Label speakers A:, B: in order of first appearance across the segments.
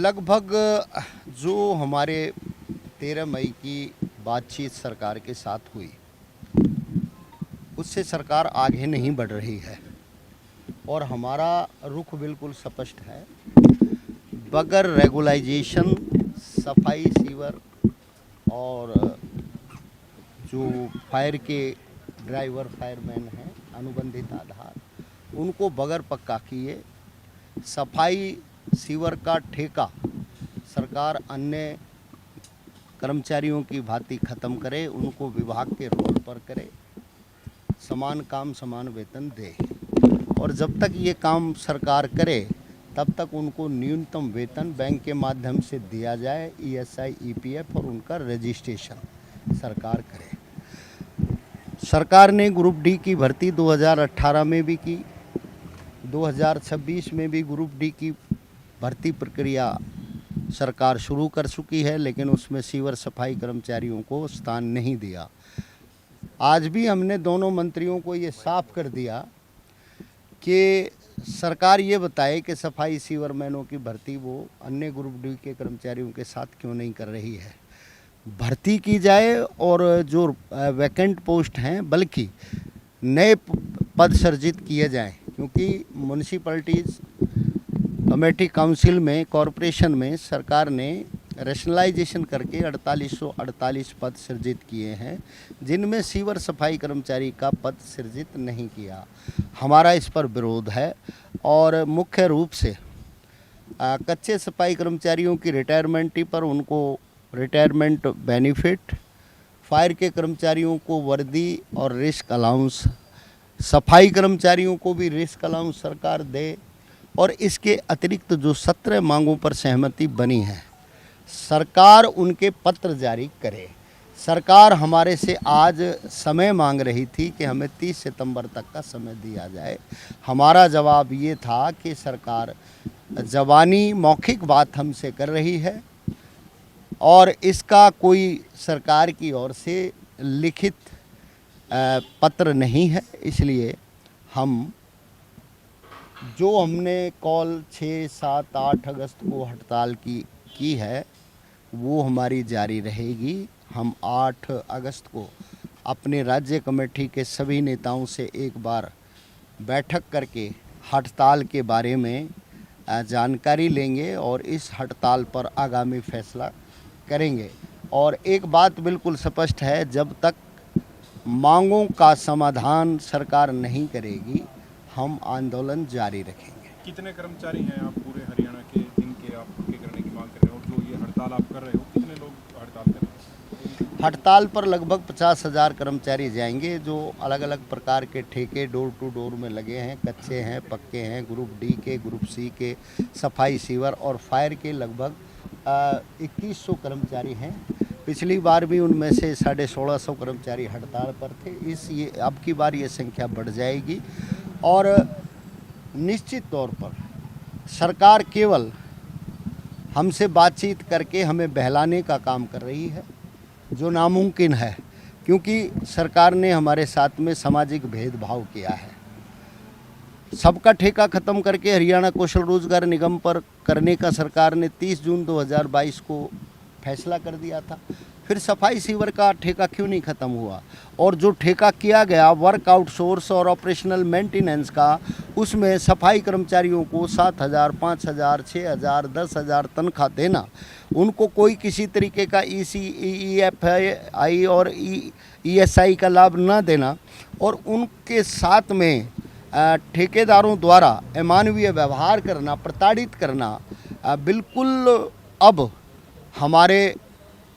A: लगभग जो हमारे 13 मई की बातचीत सरकार के साथ हुई, उससे सरकार आगे नहीं बढ़ रही है और हमारा रुख बिल्कुल स्पष्ट है। बगैर रेगुलाइजेशन सफाई सीवर और जो फायर के ड्राइवर फायरमैन हैं अनुबंधित आधार, उनको बगैर पक्का किए सफाई सीवर का ठेका सरकार अन्य कर्मचारियों की भांति ख़त्म करे, उनको विभाग के रोल पर करे, समान काम समान वेतन दे। और जब तक ये काम सरकार करे तब तक उनको न्यूनतम वेतन बैंक के माध्यम से दिया जाए, ईएसआई ईपीएफ और उनका रजिस्ट्रेशन सरकार करे। सरकार ने ग्रुप डी की भर्ती 2018 में भी की, 2026 में भी ग्रुप डी की भर्ती प्रक्रिया सरकार शुरू कर चुकी है, लेकिन उसमें सीवर सफाई कर्मचारियों को स्थान नहीं दिया। आज भी हमने दोनों मंत्रियों को ये साफ कर दिया कि सरकार ये बताए कि सफाई सीवरमैनों की भर्ती वो अन्य ग्रुप डी के कर्मचारियों के साथ क्यों नहीं कर रही है। भर्ती की जाए और जो वैकेंट पोस्ट हैं बल्कि नए पद सृजित किए जाएं, क्योंकि म्यूनिसिपैलिटीज़ कमेटी काउंसिल में कॉरपोरेशन में सरकार ने रैशनलाइजेशन करके 4848 पद सृजित किए हैं, जिनमें सीवर सफाई कर्मचारी का पद सृजित नहीं किया। हमारा इस पर विरोध है और मुख्य रूप से कच्चे सफाई कर्मचारियों की रिटायरमेंट पर उनको रिटायरमेंट बेनिफिट, फायर के कर्मचारियों को वर्दी और रिस्क अलाउंस, सफाई कर्मचारियों को भी रिस्क अलाउंस सरकार दे और इसके अतिरिक्त जो 17 मांगों पर सहमति बनी है सरकार उनके पत्र जारी करे। सरकार हमारे से आज समय मांग रही थी कि हमें 30 सितंबर तक का समय दिया जाए। हमारा जवाब ये था कि सरकार ज़बानी मौखिक बात हमसे कर रही है और इसका कोई सरकार की ओर से लिखित पत्र नहीं है, इसलिए हम जो हमने कॉल 6, 7, 8 अगस्त को हड़ताल की है वो हमारी जारी रहेगी। हम 8 अगस्त को अपने राज्य कमेटी के सभी नेताओं से एक बार बैठक करके हड़ताल के बारे में जानकारी लेंगे और इस हड़ताल पर आगामी फैसला करेंगे। और एक बात बिल्कुल स्पष्ट है, जब तक मांगों का समाधान सरकार नहीं करेगी हम आंदोलन जारी रखेंगे।
B: कितने कर्मचारी हैं आप पूरे हरियाणा के जिनके आप पक्के करने की मांग कर रहे हो, और जो ये हड़ताल आप कर रहे हो कितने लोग हड़ताल कर रहे हैं?
A: हड़ताल पर लगभग 50,000 कर्मचारी जाएंगे, जो अलग अलग प्रकार के ठेके डोर टू डोर में लगे हैं, कच्चे हैं, पक्के हैं, ग्रुप डी के, ग्रुप सी के, सफाई सीवर और फायर के लगभग 2100 कर्मचारी हैं। पिछली बार भी उनमें से 1650 कर्मचारी हड़ताल पर थे। अब की बार ये संख्या बढ़ जाएगी और निश्चित तौर पर सरकार केवल हमसे बातचीत करके हमें बहलाने का काम कर रही है, जो नामुमकिन है, क्योंकि सरकार ने हमारे साथ में सामाजिक भेदभाव किया है। सबका ठेका ख़त्म करके हरियाणा कौशल रोजगार निगम पर करने का सरकार ने 30 जून 2022 को फैसला कर दिया था। फिर सफाई सीवर का ठेका क्यों नहीं ख़त्म हुआ? और जो ठेका किया गया वर्क आउटसोर्स और ऑपरेशनल मेंटेनेंस का, उसमें सफाई कर्मचारियों को 7,000, 5,000, 6,000, 10,000 तनख्वाह देना, उनको कोई किसी तरीके का ईएफआई और ईएसआई का लाभ न देना और उनके साथ में ठेकेदारों द्वारा अमानवीय व्यवहार करना, प्रताड़ित करना बिल्कुल अब हमारे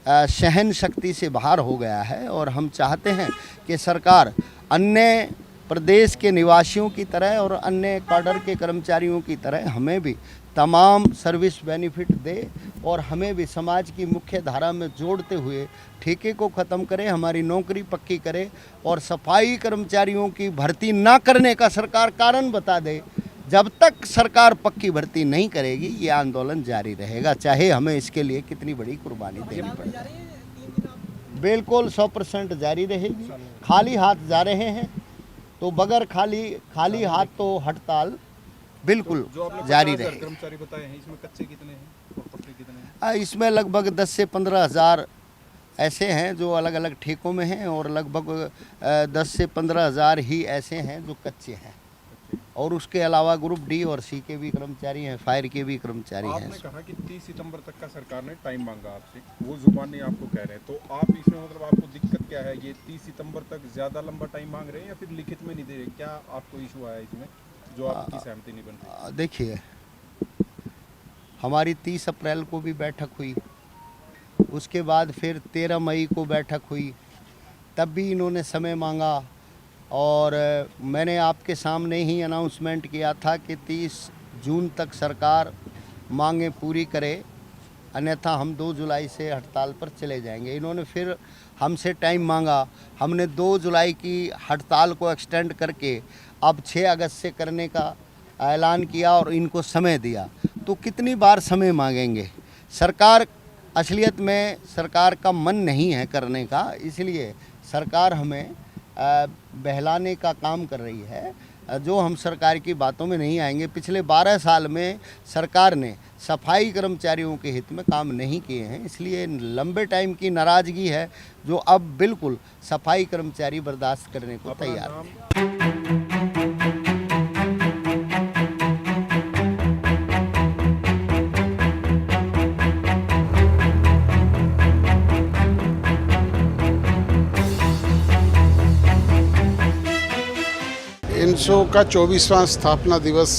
A: सहन शक्ति से बाहर हो गया है। और हम चाहते हैं कि सरकार अन्य प्रदेश के निवासियों की तरह और अन्य काडर के कर्मचारियों की तरह हमें भी तमाम सर्विस बेनिफिट दे और हमें भी समाज की मुख्य धारा में जोड़ते हुए ठेके को ख़त्म करे, हमारी नौकरी पक्की करे और सफाई कर्मचारियों की भर्ती ना करने का सरकार कारण बता दे। जब तक सरकार पक्की भर्ती नहीं करेगी ये आंदोलन जारी रहेगा, चाहे हमें इसके लिए कितनी बड़ी कुर्बानी देनी पड़े। बिल्कुल 100% जारी रहेगी। खाली हाथ जा रहे हैं तो बगैर खाली हाथ तो हड़ताल बिल्कुल
B: जो आप लोग
A: जारी
B: 50,000
A: रहेगी।
B: कर्मचारी बताए हैं, इसमें कच्चे कितने हैं और पक्के कितने हैं?
A: इसमें लगभग 10 से 15 हज़ार ऐसे हैं जो अलग अलग ठेकों में हैं, और लगभग 10 से 15 हज़ार ही ऐसे हैं जो कच्चे हैं, और उसके अलावा ग्रुप डी और सी के भी कर्मचारी हैं, फायर के भी कर्मचारी हैं।
B: आपने कहा कि 30 सितंबर तक का सरकार ने टाइम मांगा आपसे, वो जुबानी आपको कह रहे हैं, तो आप इसमें मतलब आपको दिक्कत क्या है? ये 30 सितंबर तक ज़्यादा लंबा टाइम मांग रहे हैं या फिर लिखित में नहीं दे रहे? क्या आपको इशू आया इसमें जो आपकी सहमति नहीं बन रही?
A: देखिए, हमारी 30 अप्रैल को भी बैठक हुई, उसके बाद फिर 13 मई को बैठक हुई, तब भी इन्होंने समय मांगा, और मैंने आपके सामने ही अनाउंसमेंट किया था कि 30 जून तक सरकार मांगें पूरी करे, अन्यथा हम 2 जुलाई से हड़ताल पर चले जाएंगे। इन्होंने फिर हमसे टाइम मांगा, हमने 2 जुलाई की हड़ताल को एक्सटेंड करके अब 6 अगस्त से करने का ऐलान किया और इनको समय दिया। तो कितनी बार समय मांगेंगे? सरकार, असलियत में सरकार का मन नहीं है करने का, इसलिए सरकार हमें बहलाने का काम कर रही है, जो हम सरकार की बातों में नहीं आएंगे। पिछले 12 साल में सरकार ने सफाई कर्मचारियों के हित में काम नहीं किए हैं, इसलिए लंबे टाइम की नाराज़गी है जो अब बिल्कुल सफाई कर्मचारी बर्दाश्त करने को
B: अपना
A: तैयार
B: नाम?
A: हैं।
C: इनसो का 24वां स्थापना दिवस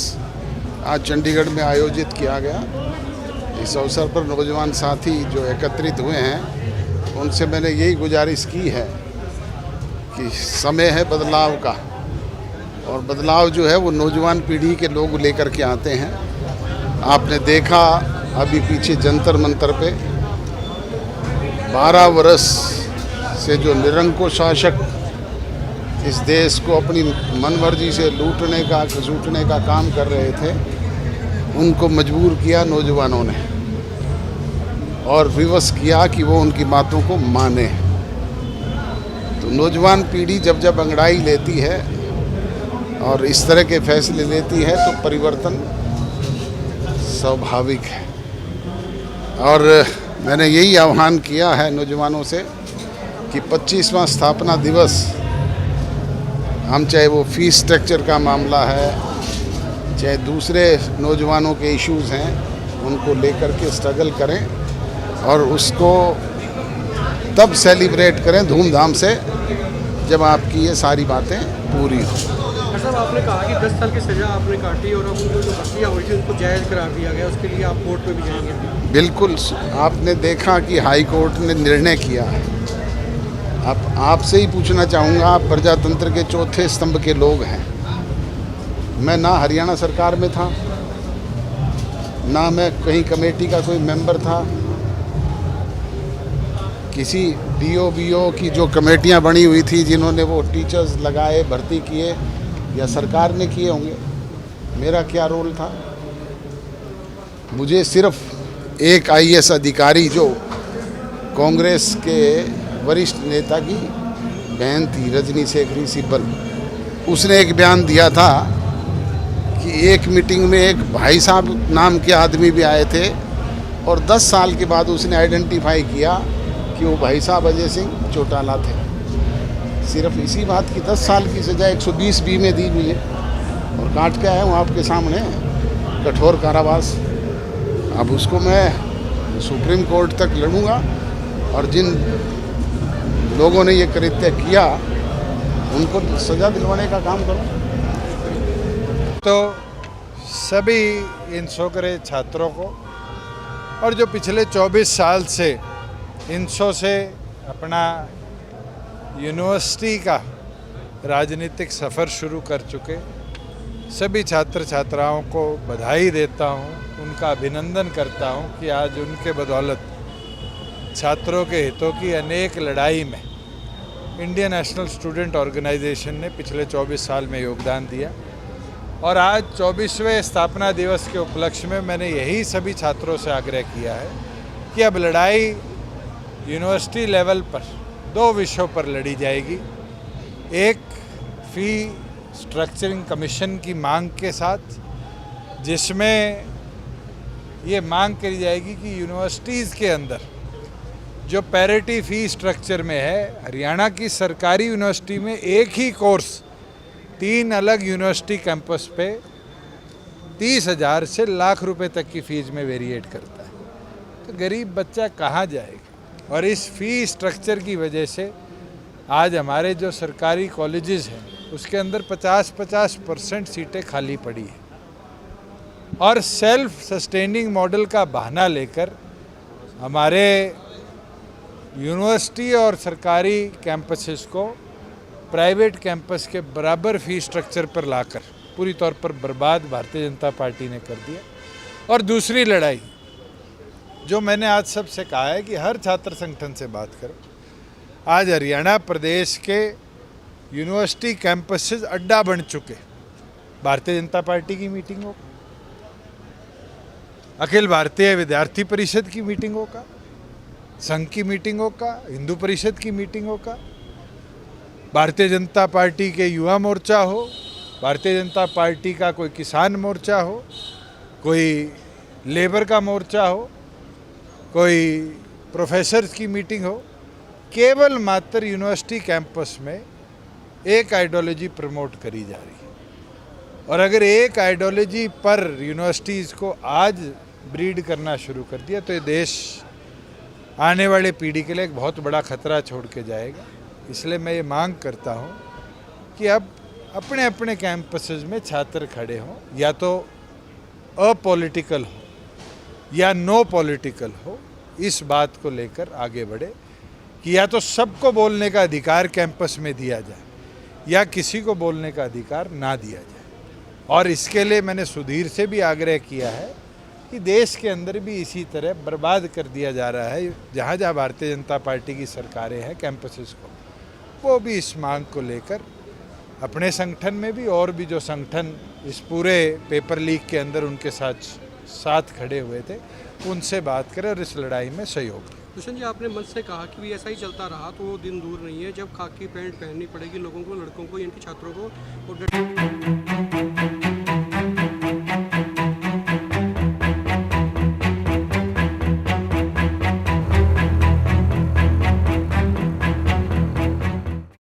C: आज चंडीगढ़ में आयोजित किया गया। इस अवसर पर नौजवान साथी जो एकत्रित हुए हैं, उनसे मैंने यही गुजारिश की है कि समय है बदलाव का, और बदलाव जो है वो नौजवान पीढ़ी के लोग लेकर के आते हैं। आपने देखा अभी पीछे जंतर मंतर पे 12 वर्ष से जो निरंकुश शासक इस देश को अपनी मनमर्जी से लूटने का घसीटने का काम कर रहे थे, उनको मजबूर किया नौजवानों ने और विवश किया कि वो उनकी बातों को माने। तो नौजवान पीढ़ी जब जब अंगड़ाई लेती है और इस तरह के फैसले लेती है तो परिवर्तन स्वाभाविक है। और मैंने यही आह्वान किया है नौजवानों से कि 25वां स्थापना दिवस, हम चाहे वो फीस स्ट्रक्चर का मामला है, चाहे दूसरे नौजवानों के इश्यूज़ हैं, उनको लेकर के स्ट्रगल करें और उसको तब सेलिब्रेट करें धूमधाम से जब आपकी ये सारी बातें पूरी हों।
D: सर, आपने कहा कि 10 साल की सज़ा आपने काटी और अब उनको जो भर्तियाँ हुई थी उनको जायज़ करार दिया गया, उसके लिए आप कोर्ट में भी जाएंगे?
C: बिल्कुल, आपने देखा कि हाई कोर्ट ने निर्णय किया है। अब आपसे ही पूछना चाहूँगा, आप प्रजातंत्र के चौथे स्तंभ के लोग हैं। मैं ना हरियाणा सरकार में था, ना मैं कहीं कमेटी का कोई मेंबर था। किसी डीओ की जो कमेटियां बनी हुई थी, जिन्होंने वो टीचर्स लगाए, भर्ती किए, या सरकार ने किए होंगे, मेरा क्या रोल था? मुझे सिर्फ एक आईएएस अधिकारी जो कांग्रेस के वरिष्ठ नेता की बहन थी, रजनी शेखरी सिब्बल, उसने एक बयान दिया था कि एक मीटिंग में एक भाई साहब नाम के आदमी भी आए थे और 10 साल के बाद उसने आइडेंटिफाई किया कि वो भाई साहब अजय सिंह चौटाला थे। सिर्फ इसी बात की 10 साल की सज़ा 120 बी में दी मुझे, और काट के आया हूँ आपके सामने कठोर कारावास। अब उसको मैं सुप्रीम कोर्ट तक लड़ूंगा और जिन लोगों ने ये कृत्य किया उनको सज़ा दिलवाने का काम करूँ।
E: तो सभी इनसो के छात्रों को, और जो पिछले 24 साल से इनसो से अपना यूनिवर्सिटी का राजनीतिक सफ़र शुरू कर चुके सभी छात्र छात्राओं को बधाई देता हूं, उनका अभिनंदन करता हूं कि आज उनके बदौलत छात्रों के हितों की अनेक लड़ाई में इंडियन नेशनल स्टूडेंट ऑर्गेनाइजेशन ने पिछले 24 साल में योगदान दिया। और आज 24वें स्थापना दिवस के उपलक्ष्य में मैंने यही सभी छात्रों से आग्रह किया है कि अब लड़ाई यूनिवर्सिटी लेवल पर 2 विषयों पर लड़ी जाएगी। एक, फ़ी स्ट्रक्चरिंग कमीशन की मांग के साथ, जिसमें ये मांग करी जाएगी कि यूनिवर्सिटीज़ के अंदर जो पैरिटी फी स्ट्रक्चर में है, हरियाणा की सरकारी यूनिवर्सिटी में एक ही कोर्स 3 अलग यूनिवर्सिटी कैंपस पे 30,000 से लाख रुपए तक की फीस में वेरिएट करता है। तो गरीब बच्चा कहाँ जाएगा? और इस फी स्ट्रक्चर की वजह से आज हमारे जो सरकारी कॉलेजेस हैं उसके अंदर 50-50% सीटें खाली पड़ी हैं और सेल्फ सस्टेनिंग मॉडल का बहाना लेकर हमारे यूनिवर्सिटी और सरकारी कैंपसेस को प्राइवेट कैंपस के बराबर फी स्ट्रक्चर पर लाकर पूरी तौर पर बर्बाद भारतीय जनता पार्टी ने कर दिया। और दूसरी लड़ाई जो मैंने आज सबसे कहा है कि हर छात्र संगठन से बात करो। आज हरियाणा प्रदेश के यूनिवर्सिटी कैंपसेस अड्डा बन चुके, भारतीय जनता पार्टी की मीटिंगों का, अखिल भारतीय विद्यार्थी परिषद की मीटिंगों का, संघ की मीटिंगों का, हिंदू परिषद की मीटिंगों का, भारतीय जनता पार्टी के युवा मोर्चा हो, भारतीय जनता पार्टी का कोई किसान मोर्चा हो, कोई लेबर का मोर्चा हो, कोई प्रोफेसर्स की मीटिंग हो, केवल मात्र यूनिवर्सिटी कैंपस में एक आइडियोलॉजी प्रमोट करी जा रही है। और अगर एक आइडियोलॉजी पर यूनिवर्सिटीज़ को आज ब्रीड करना शुरू कर दिया तो ये देश आने वाले पीढ़ी के लिए एक बहुत बड़ा खतरा छोड़ के जाएगा। इसलिए मैं ये मांग करता हूँ कि अब अपने अपने कैंपसेस में छात्र खड़े हों, या तो अपॉलिटिकल हो या नो पॉलिटिकल हो, इस बात को लेकर आगे बढ़े कि या तो सबको बोलने का अधिकार कैंपस में दिया जाए या किसी को बोलने का अधिकार ना दिया जाए। और इसके लिए मैंने सुधीर से भी आग्रह किया है कि देश के अंदर भी इसी तरह बर्बाद कर दिया जा रहा है। जहाँ जहाँ भारतीय जनता पार्टी की सरकारें हैं कैंपसेस को, वो भी इस मांग को लेकर अपने संगठन में भी और भी जो संगठन इस पूरे पेपर लीक के अंदर उनके साथ खड़े हुए थे उनसे बात करें और इस लड़ाई में सहयोग दें।
D: दुष्यंत जी, आपने मंच से कहा कि भी ऐसा ही चलता रहा तो वो दिन दूर नहीं है जब खाकी पैंट पहननी पड़ेगी लोगों को, लड़कों को, इनके छात्रों को। और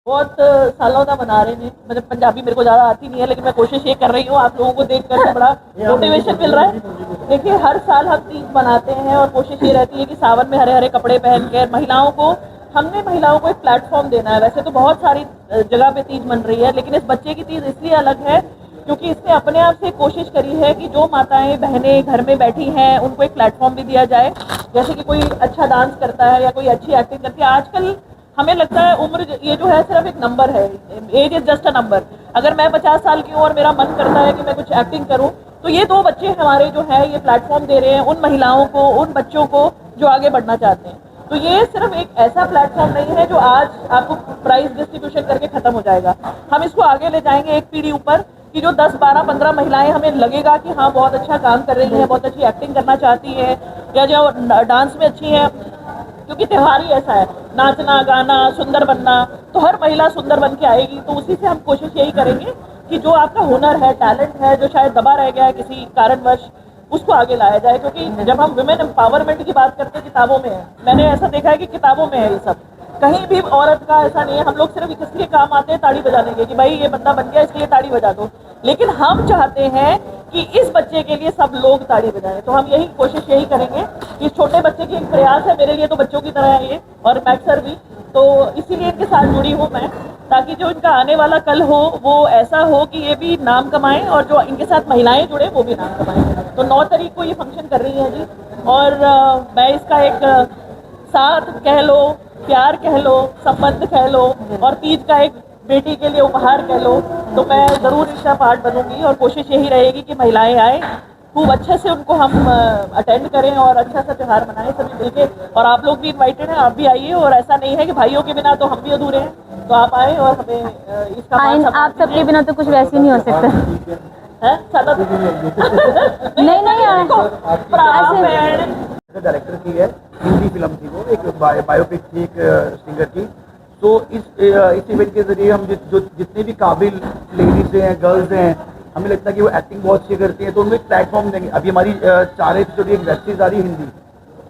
F: बहुत सालों का बना रहे हैं, मतलब पंजाबी मेरे को ज़्यादा आती नहीं है लेकिन मैं कोशिश ये कर रही हूँ। आप लोगों को देखकर बड़ा मोटिवेशन मिल रहा है। देखिए, हर साल हम तीज मनाते हैं और कोशिश ये रहती है कि सावन में हरे हरे कपड़े पहन कर महिलाओं को एक प्लेटफॉर्म देना है। वैसे तो बहुत सारी जगह पे तीज मन रही है, लेकिन इस बच्चे की तीज इसलिए अलग है क्योंकि इसने अपने आप से कोशिश करी है कि जो माताएं बहनें घर में बैठी हैं उनको एक प्लेटफॉर्म भी दिया जाए। जैसे कि कोई अच्छा डांस करता है या कोई अच्छी एक्टिंग करती है। आजकल हमें लगता है उम्र ये जो है सिर्फ एक नंबर है, age is just a number. अगर मैं 50 साल की हूँ और मेरा मन करता है कि मैं कुछ एक्टिंग करूँ, तो ये 2 बच्चे हमारे जो है ये प्लेटफॉर्म दे रहे हैं उन महिलाओं को, उन बच्चों को जो आगे बढ़ना चाहते हैं। तो ये सिर्फ एक ऐसा प्लेटफॉर्म नहीं है जो आज आपको प्राइज डिस्ट्रीब्यूशन करके खत्म हो जाएगा। हम इसको आगे ले जाएंगे एक पीढ़ी ऊपर कि जो 10, 12, 15 महिलाएं हमें लगेगा कि हाँ बहुत अच्छा काम कर रही हैं, बहुत अच्छी एक्टिंग करना चाहती हैं या जो डांस में अच्छी हैं, क्योंकि त्यौहार ही ऐसा है, नाचना गाना सुंदर बनना, तो हर महिला सुंदर बन के आएगी। तो उसी से हम कोशिश यही करेंगे कि जो आपका हुनर है, टैलेंट है, जो शायद दबा रह गया है किसी कारणवश, उसको आगे लाया जाए। क्योंकि जब हम वुमेन एम्पावरमेंट की बात करते हैं किताबों में है, मैंने ऐसा देखा है कि किताबों में है ये सब, कहीं भी औरत का ऐसा नहीं है। हम लोग सिर्फ इसलिए काम आते हैं ताड़ी बजाने के कि भाई ये बंदा बन गया इसलिए ताड़ी बजा दो, लेकिन हम चाहते हैं कि इस बच्चे के लिए सब लोग ताड़ी बजाएं। तो हम यही कोशिश यही करेंगे कि इस छोटे बच्चे की एक प्रयास है, मेरे लिए तो बच्चों की तरह है ये, और मैक्स सर भी, तो इसीलिए इनके साथ जुड़ी हूँ मैं, ताकि जो इनका आने वाला कल हो वो ऐसा हो कि ये भी नाम कमाएं और जो इनके साथ महिलाएं जुड़े वो भी नाम कमाएं। तो 9 तारीख को ये फंक्शन कर रही हैं जी, और मैं इसका एक साथ कह लो, प्यार कह लो, संबंध कह लो, और तीज का एक बेटी के लिए उपहार कह लो, तो मैं ज़रूर इसका पार्ट बनूंगी। और कोशिश यही रहेगी कि महिलाएं आए, खूब अच्छे से उनको हम अटेंड करें और अच्छा सा त्यौहार मनाएं सभी मिलके। और आप लोग भी इनवाइटेड हैं, आप भी आइए। और ऐसा नहीं है कि भाइयों के बिना तो हम भी अधूरे हैं, तो आप आए और हमें इसका
G: आप सबके बिना तो कुछ वैसे ही नहीं हो सकता
F: है। सादा
G: नहीं
H: डायरेक्टर की है, हिंदी फिल्म थी वो, एक बायोपिक थी एक सिंगर की। तो इस इवेंट के जरिए हम जितने भी काबिल लेडीज हैं, गर्ल्स हैं, हमें लगता है कि वो एक्टिंग बहुत अच्छी करती है, तो उनको एक प्लेटफॉर्म देंगे। अभी हमारी 4 एपिसोड एक वेब सीरीज आ रही है हिंदी,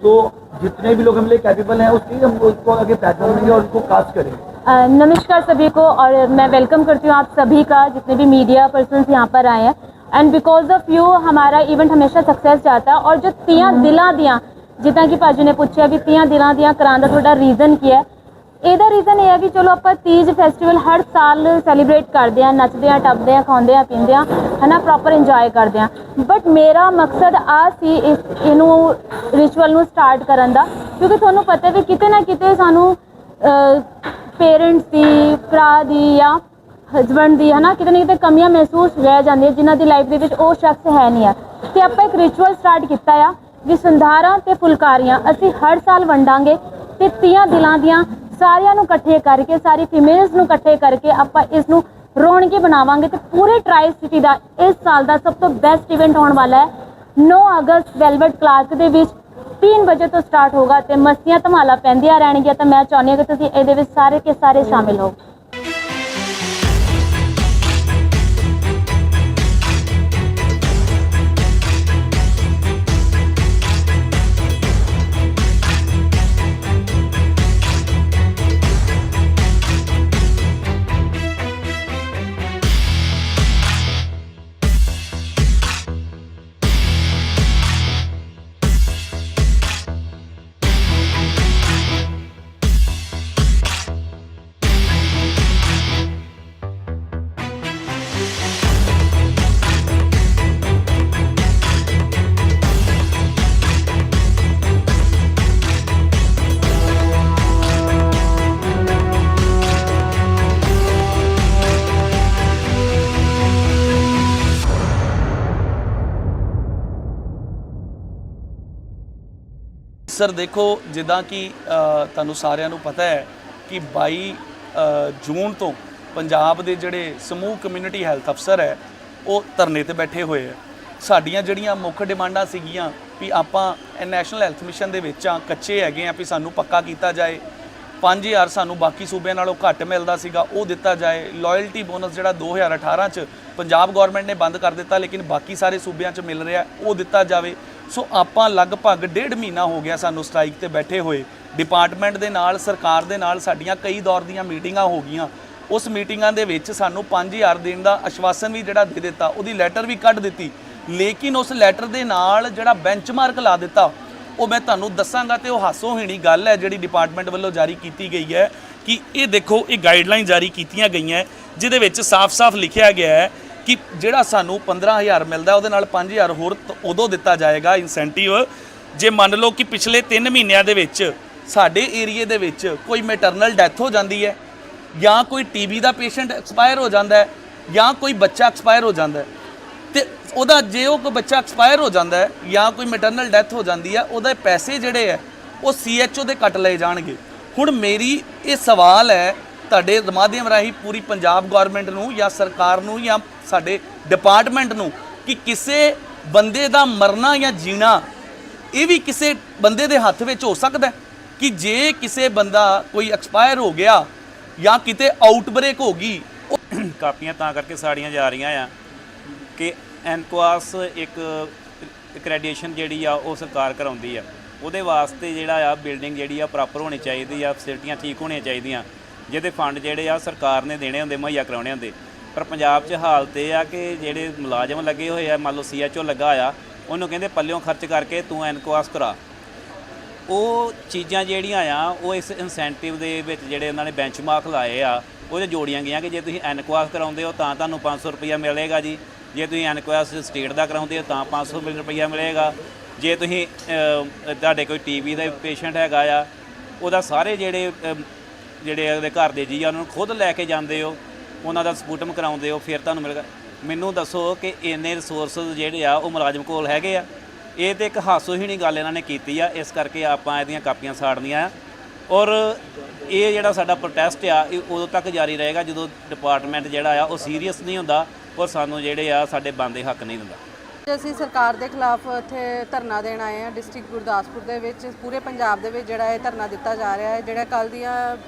H: तो जितने भी लोग हम लिए कैपेबल हैं उसके लिए हम उसको आगे प्लेटफॉर्म देंगे और उनको कास्ट करेंगे।
G: नमस्कार सभी को, और मैं वेलकम करती हूँ आप सभी का, जितने भी मीडिया पर्सन्स यहाँ पर आए हैं। एंड बिकॉज ऑफ यू हमारा इवेंट हमेशा सक्सेस जाता है। और जो तियां दिलां दियां जिदा कि भाजी ने पूछा भी तियां दिलां दियां कराने का थोड़ा रीज़न की है, ਇਹਦਾ ਰੀਜ਼ਨ ਇਹ ਹੈ ਵੀ ਚਲੋ ਆਪਾਂ ਤੀਜ ਫੈਸਟੀਵਲ ਹਰ ਸਾਲ ਸੈਲੀਬ੍ਰੇਟ ਕਰਦੇ ਹਾਂ, ਨੱਚਦੇ ਹਾਂ, ਟੱਪਦੇ ਹਾਂ, ਖਾਂਦੇ ਹਾਂ, ਪੀਂਦੇ ਹਾਂ, ਹੈ ਨਾ, ਪ੍ਰੋਪਰ ਇੰਜੋਏ ਕਰਦੇ ਹਾਂ। ਬਟ ਮੇਰਾ ਮਕਸਦ ਆ ਸੀ ਇਹਨੂੰ ਰਿਚੁਅਲ ਨੂੰ ਸਟਾਰਟ ਕਰਨ ਦਾ, ਕਿਉਂਕਿ ਤੁਹਾਨੂੰ ਪਤਾ ਵੀ ਕਿਤੇ ਨਾ ਕਿਤੇ ਸਾਨੂੰ ਪੇਰੈਂਟਸ ਦੀ, ਭਰਾ ਦੀ ਜਾਂ ਹਸਬੈਂਡ ਦੀ, ਹੈ ਨਾ, ਕਿਤੇ ਨਾ ਕਿਤੇ ਕਮੀਆਂ ਮਹਿਸੂਸ ਰਹਿ ਜਾਂਦੀਆਂ ਜਿਨ੍ਹਾਂ ਦੀ ਲਾਈਫ ਦੇ ਵਿੱਚ ਉਹ ਸ਼ਖਸ ਹੈ ਨਹੀਂ ਆ। ਅਤੇ ਆਪਾਂ ਇੱਕ ਰਿਚੁਅਲ ਸਟਾਰਟ ਕੀਤਾ ਆ ਵੀ ਸੰਧਾਰਾਂ ਅਤੇ ਫੁਲਕਾਰੀਆਂ ਅਸੀਂ ਹਰ ਸਾਲ ਵੰਡਾਂਗੇ, ਅਤੇ ਤੀਆਂ ਦਿਲਾਂ ਦੀਆਂ ਸਾਰਿਆਂ ਨੂੰ ਇਕੱਠੇ ਕਰਕੇ, ਸਾਰੀ ਫੀਮੇਲਸ ਨੂੰ ਇਕੱਠੇ ਕਰਕੇ ਆਪਾਂ ਇਸ ਨੂੰ ਰੌਣਕੀ ਬਣਾਵਾਂਗੇ। ਤੇ ਪੂਰੇ ਟਰਾਈ ਸਿਟੀ ਦਾ ਇਸ ਸਾਲ ਦਾ ਸਭ ਤੋਂ ਬੈਸਟ ਇਵੈਂਟ ਹੋਣ ਵਾਲਾ ਹੈ 9 ਅਗਸਤ ਵੈਲਵਟ ਕਲਾਰਕ ਦੇ ਵਿੱਚ 3 ਵਜੇ ਤੋਂ ਸਟਾਰਟ ਹੋਗਾ ਤੇ ਮਸਤੀਆਂ ਧਮਾਲਾ ਪੈਂਦੀਆਂ ਰਹਿਣਗੀਆਂ। ਤਾਂ ਮੈਂ ਚਾਹੁੰਦੀ ਹਾਂ ਕਿ ਤੁਸੀਂ ਇਹਦੇ ਵਿੱਚ ਸਾਰੇ ਕੇ ਸਾਰੇ ਸ਼ਾਮਿਲ ਹੋ।
I: ਸਰ ਦੇਖੋ, ਜਿੱਦਾਂ ਕਿ ਤੁਹਾਨੂੰ ਸਾਰਿਆਂ ਨੂੰ ਪਤਾ ਹੈ ਕਿ 22 ਜੂਨ ਤੋਂ ਪੰਜਾਬ ਦੇ ਜਿਹੜੇ ਸਮੂਹ ਕਮਿਊਨਿਟੀ ਹੈਲਥ ਅਫਸਰ ਹੈ ਉਹ ਧਰਨੇ ਤੇ ਬੈਠੇ ਹੋਏ ਹੈ। ਸਾਡੀਆਂ ਜਿਹੜੀਆਂ ਮੁੱਖ ਡਿਮਾਂਡਾਂ ਸੀਗੀਆਂ ਵੀ ਆਪਾਂ ਨੈਸ਼ਨਲ ਹੈਲਥ ਮਿਸ਼ਨ ਦੇ ਵਿੱਚ ਆ, ਕੱਚੇ ਹੈਗੇ ਆ, ਵੀ ਸਾਨੂੰ ਪੱਕਾ ਕੀਤਾ ਜਾਏ। 5000 ਸਾਨੂੰ ਬਾਕੀ ਸੂਬਿਆਂ ਨਾਲੋਂ ਘੱਟ ਮਿਲਦਾ ਸੀਗਾ ਉਹ ਦਿੱਤਾ ਜਾਏ। ਲਾਇਲਟੀ ਬੋਨਸ ਜਿਹੜਾ 2018 'ਚ ਪੰਜਾਬ ਗੌਰਮੈਂਟ ਨੇ ਬੰਦ ਕਰ ਦਿੱਤਾ ਲੇਕਿਨ ਬਾਕੀ ਸਾਰੇ ਸੂਬਿਆਂ 'ਚ ਮਿਲ ਰਿਹਾ ਉਹ ਦਿੱਤਾ ਜਾਵੇ। ਸੋ ਆਪਾਂ ਲਗਭਗ 1.5 ਮਹੀਨਾ ਹੋ ਗਿਆ ਸਾਨੂੰ ਸਟ੍ਰਾਈਕ ਤੇ ਬੈਠੇ ਹੋਏ। ਡਿਪਾਰਟਮੈਂਟ ਦੇ ਨਾਲ, ਸਰਕਾਰ ਦੇ ਨਾਲ ਸਾਡੀਆਂ ਕਈ ਦੌਰ ਦੀਆਂ ਮੀਟਿੰਗਾਂ ਹੋ ਗਈਆਂ। ਉਸ ਮੀਟਿੰਗਾਂ ਦੇ ਵਿੱਚ ਸਾਨੂੰ 5000 ਦੇਣ ਦਾ ਆਸ਼ਵਾਸਨ ਵੀ ਜਿਹੜਾ ਦੇ ਦਿੱਤਾ, ਉਹਦੀ ਲੈਟਰ ਵੀ ਕੱਢ ਦਿੱਤੀ, ਲੇਕਿਨ ਉਸ ਲੈਟਰ ਦੇ ਨਾਲ ਜਿਹੜਾ ਬੈਂਚਮਾਰਕ ਲਾ ਦਿੱਤਾ ਉਹ ਮੈਂ ਤੁਹਾਨੂੰ ਦੱਸਾਂਗਾ। ਤੇ ਉਹ ਹਾਸੋਹੀਣੀ ਗੱਲ ਹੈ ਜਿਹੜੀ ਡਿਪਾਰਟਮੈਂਟ ਵੱਲੋਂ ਜਾਰੀ ਕੀਤੀ ਗਈ ਹੈ ਕਿ ਇਹ ਦੇਖੋ, ਇਹ ਗਾਈਡਲਾਈਨ ਜਾਰੀ ਕੀਤੀਆਂ ਗਈਆਂ ਜਿਹਦੇ ਵਿੱਚ ਸਾਫ਼-ਸਾਫ਼ ਲਿਖਿਆ ਗਿਆ ਹੈ ਕਿ ਜਿਹੜਾ ਸਾਨੂੰ 15000 ਮਿਲਦਾ ਉਹਦੇ ਨਾਲ 5000 ਹੋਰ ਉਦੋਂ ਦਿੱਤਾ ਜਾਏਗਾ ਇਨਸੈਂਟਿਵ ਜੇ ਮੰਨ ਲਓ ਕਿ ਪਿਛਲੇ 3 ਮਹੀਨਿਆਂ ਦੇ ਵਿੱਚ ਸਾਡੇ ਏਰੀਏ ਦੇ ਵਿੱਚ ਕੋਈ ਮੈਟਰਨਲ ਡੈਥ ਹੋ ਜਾਂਦੀ ਹੈ ਜਾਂ ਕੋਈ ਟੀਬੀ ਦਾ ਪੇਸ਼ੈਂਟ ਐਕਸਪਾਇਰ ਹੋ ਜਾਂਦਾ ਹੈ ਜਾਂ ਕੋਈ ਬੱਚਾ ਐਕਸਪਾਇਰ ਹੋ ਜਾਂਦਾ ਹੈ। ਤੇ ਉਹਦਾ ਜੇ ਉਹ ਕੋਈ ਬੱਚਾ ਐਕਸਪਾਇਰ ਹੋ ਜਾਂਦਾ ਹੈ ਜਾਂ ਕੋਈ ਮੈਟਰਨਲ ਡੈਥ ਹੋ ਜਾਂਦੀ ਹੈ, ਉਹਦੇ ਪੈਸੇ ਜਿਹੜੇ ਹੈ ਉਹ CHO ਦੇ ਕੱਟ ਲਏ ਜਾਣਗੇ। ਹੁਣ ਮੇਰੀ ਇਹ ਸਵਾਲ ਹੈ ਤੁਹਾਡੇ ਮਾਧਿਅਮ ਰਾਹੀਂ ਪੂਰੀ ਪੰਜਾਬ ਗੌਰਮੈਂਟ ਨੂੰ ਜਾਂ ਸਰਕਾਰ ਨੂੰ ਜਾਂ ਸਾਡੇ ਡਿਪਾਰਟਮੈਂਟ ਨੂੰ ਕਿ ਕਿਸੇ ਬੰਦੇ ਦਾ ਮਰਨਾ ਜਾਂ ਜੀਣਾ ਇਹ ਵੀ ਕਿਸੇ ਬੰਦੇ ਦੇ ਹੱਥ ਵਿੱਚ ਹੋ ਸਕਦਾ ਕਿ ਜੇ ਕਿਸੇ ਬੰਦਾ ਕੋਈ ਐਕਸਪਾਇਰ ਹੋ ਗਿਆ ਜਾਂ ਕਿਤੇ ਆਊਟਬ੍ਰੇਕ ਹੋ ਗਈ।
J: ਕਾਪੀਆਂ ਤਾਂ ਕਰਕੇ ਸਾੜੀਆਂ ਜਾ ਰਹੀਆਂ ਆ ਕਿ ਐਨਕੁਆਸ ਇੱਕ ਐਕ੍ਰੈਡੀਟੇਸ਼ਨ ਜਿਹੜੀ ਆ ਉਹ ਸਰਕਾਰ ਕਰਾਉਂਦੀ ਆ। ਉਹਦੇ ਵਾਸਤੇ ਜਿਹੜਾ ਆ ਬਿਲਡਿੰਗ ਜਿਹੜੀ ਆ ਪ੍ਰੋਪਰ ਹੋਣੀ ਚਾਹੀਦੀ ਆ, ਫੈਸਿਲਿਟੀਆਂ ਠੀਕ ਹੋਣੀਆਂ ਚਾਹੀਦੀਆਂ, ਜਿਹਦੇ ਫੰਡ ਜਿਹੜੇ ਆ ਸਰਕਾਰ ਨੇ ਦੇਣੇ ਹੁੰਦੇ, ਮੁਹੱਈਆ ਕਰਾਉਣੇ ਹੁੰਦੇ। ਪਰ ਪੰਜਾਬ 'ਚ ਹਾਲਤ ਇਹ ਆ ਕਿ ਜਿਹੜੇ ਮੁਲਾਜ਼ਮ ਲੱਗੇ ਹੋਏ ਆ, ਮੰਨ ਲਓ CHO ਲੱਗਾ ਆ, ਉਹਨੂੰ ਕਹਿੰਦੇ ਪੱਲਿਓਂ ਖਰਚ ਕਰਕੇ ਤੂੰ ਐਨਕੁਆਸ ਕਰਾ। ਉਹ ਚੀਜ਼ਾਂ ਜਿਹੜੀਆਂ ਆ ਉਹ ਇਸ ਇਨਸੈਂਟਿਵ ਦੇ ਵਿੱਚ ਜਿਹੜੇ ਉਹਨਾਂ ਨੇ ਬੈਂਚਮਾਰਕ ਲਾਏ ਆ ਉਹਦੇ ਜੋੜੀਆਂ ਗਈਆਂ ਕਿ ਜੇ ਤੁਸੀਂ ਐਨਕੁਆਸ ਕਰਾਉਂਦੇ ਹੋ ਤਾਂ ਤੁਹਾਨੂੰ 500 ਰੁਪਈਆ ਮਿਲੇਗਾ ਜੀ, ਜੇ ਤੁਸੀਂ ਐਨਕੁਆਸ ਸਟੇਟ ਦਾ ਕਰਾਉਂਦੇ ਹੋ ਤਾਂ 500 ਰੁਪਈਆ ਮਿਲੇਗਾ, ਜੇ ਤੁਸੀਂ ਤੁਹਾਡੇ ਕੋਈ TB ਦਾ ਪੇਸ਼ੈਂਟ ਹੈਗਾ ਆ ਉਹਦਾ ਸਾਰੇ ਜਿਹੜੇ ਉਹਦੇ ਘਰ ਦੇ ਜੀ ਆ ਉਹਨਾਂ ਨੂੰ ਖੁਦ ਲੈ ਕੇ ਜਾਂਦੇ ਹੋ, ਉਹਨਾਂ ਦਾ ਸਪੂਟਮ ਕਰਾਉਂਦੇ ਹੋ, ਫਿਰ ਤੁਹਾਨੂੰ ਮਿਲੇਗਾ। ਮੈਨੂੰ ਦੱਸੋ ਕਿ ਇੰਨੇ ਰਿਸੋਰਸਿਸ ਜਿਹੜੇ ਆ ਉਹ ਮੁਲਾਜ਼ਮ ਕੋਲ ਹੈਗੇ ਆ? ਇਹ ਤਾਂ ਇੱਕ ਹਾਸੋਹੀਣੀ ਗੱਲ ਇਹਨਾਂ ਨੇ ਕੀਤੀ ਆ। ਇਸ ਕਰਕੇ ਆਪਾਂ ਇਹਦੀਆਂ ਕਾਪੀਆਂ ਸਾੜਨੀਆਂ ਆ ਔਰ ਇਹ ਜਿਹੜਾ ਸਾਡਾ ਪ੍ਰੋਟੈਸਟ ਆ ਇਹ ਉਦੋਂ ਤੱਕ ਜਾਰੀ ਰਹੇਗਾ ਜਦੋਂ ਡਿਪਾਰਟਮੈਂਟ ਜਿਹੜਾ ਆ ਉਹ ਸੀਰੀਅਸ ਨਹੀਂ ਹੁੰਦਾ ਔਰ ਸਾਨੂੰ ਜਿਹੜੇ ਆ ਸਾਡੇ ਬਣਦੇ ਹੱਕ ਨਹੀਂ ਦਿੰਦਾ।
K: ਅਸੀਂ ਸਰਕਾਰ ਦੇ ਖਿਲਾਫ ਇੱਥੇ ਧਰਨਾ ਦੇਣ ਆਏ ਹਾਂ। ਡਿਸਟ੍ਰਿਕਟ ਗੁਰਦਾਸਪੁਰ ਦੇ ਵਿੱਚ ਪੂਰੇ ਪੰਜਾਬ ਦੇ ਵਿੱਚ ਜਿਹੜਾ ਇਹ ਧਰਨਾ ਦਿੱਤਾ ਜਾ ਰਿਹਾ ਹੈ। ਜਿਹੜਾ ਕੱਲ ਦੀਆਂ